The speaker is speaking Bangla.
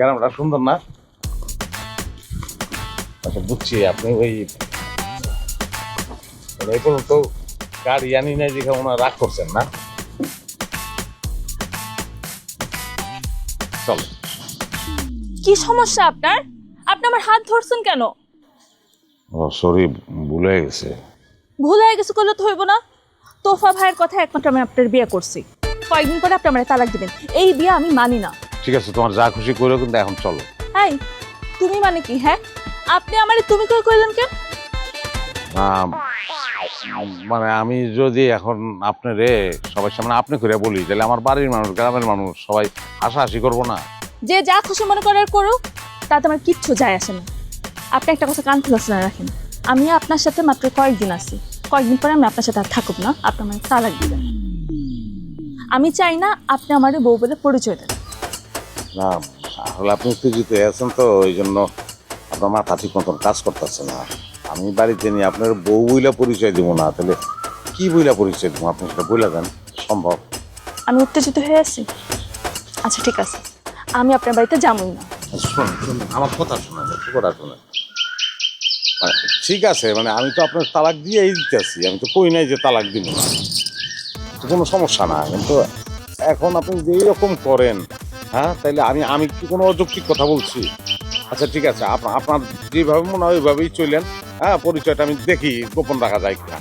গ্রামটা সুন্দর না? আচ্ছা বুঝছি, আপনি ওই এখন তো গাড়ি আনি নাই দেখে ওনার রাগ করছেন না? চলো। কি সমস্যা আপনার? আপনি আমার হাত ধরছেন কেন? ও সরি, ভুলে গেছে। ভুল হয়ে গেছে করলে তো হইব না। তোফা ভাইয়ের কথা একমাত্র আমি আপনার বিয়ে করছি, কয়েকদিন পরে আপনি আমার তালাক দিবেন। এই বিয়ে আমি মানি না। ঠিক আছে, তোমার যা খুশি করো, কিন্তু এখন চলো। এই তুমি মানে কি? হ্যাঁ, আপনি আমারে তুমি করে কইলেন কেন? আম, মানে আমি যদি এখন আপনারে সবার সামনে আপনি করে বলি, তাহলে আমার বাড়ির মানুষ, গ্রামের মানুষ সবাই হাসাহাসি করবো না? যে যা খুশি মনে করার করুক, তাতে আমার কিচ্ছু যায় আসে না। আপনি একটা কথা কান খুলে শুনে রাখেন, আমি আপনার সাথে মাত্র কয়েকদিন আছি, কয়েকদিন পরে আমি আপনার সাথে আর থাকুক না। আপনি আমার তালাক দিবেন। আমি চাই না আপনি আমার বউ বলে পরিচয় দেন। না, আসলে আপনি উত্তেজিত হয়ে আছেন তো, ওই জন্য আপনার মাথা ঠিক মতন কাজ করতেছে না। আমি বাড়িতে নিয়ে আপনার বউ বইলা পরিচয় দিব না, তাহলে কি বইলা পরিচয় দিব? আপনি সেটা বইলা দেন, সম্ভব? আমি উত্তেজিত হয়ে আছি? আচ্ছা ঠিক আছে, আমি আপনার বাড়িতে যাবই না। শুনুন শুনুন, আমার কথা শোনা যায়, কথা শোনেন। মানে ঠিক আছে, মানে আমি তো আপনার তালাক দিয়েই দিতেছি, আমি তো কই নাই যে তালাক দিব না, তো কোনো সমস্যা না। কিন্তু এখন আপনি যে এইরকম করেন, হ্যাঁ, তাইলে আমি আমি কি কোনো অযৌক্তিক কথা বলছি? আচ্ছা ঠিক আছে, আপনার যেভাবে মনে হয় ওইভাবেই চললেন। হ্যাঁ, পরিচয়টা আমি দেখি গোপন রাখা যায় কিনা।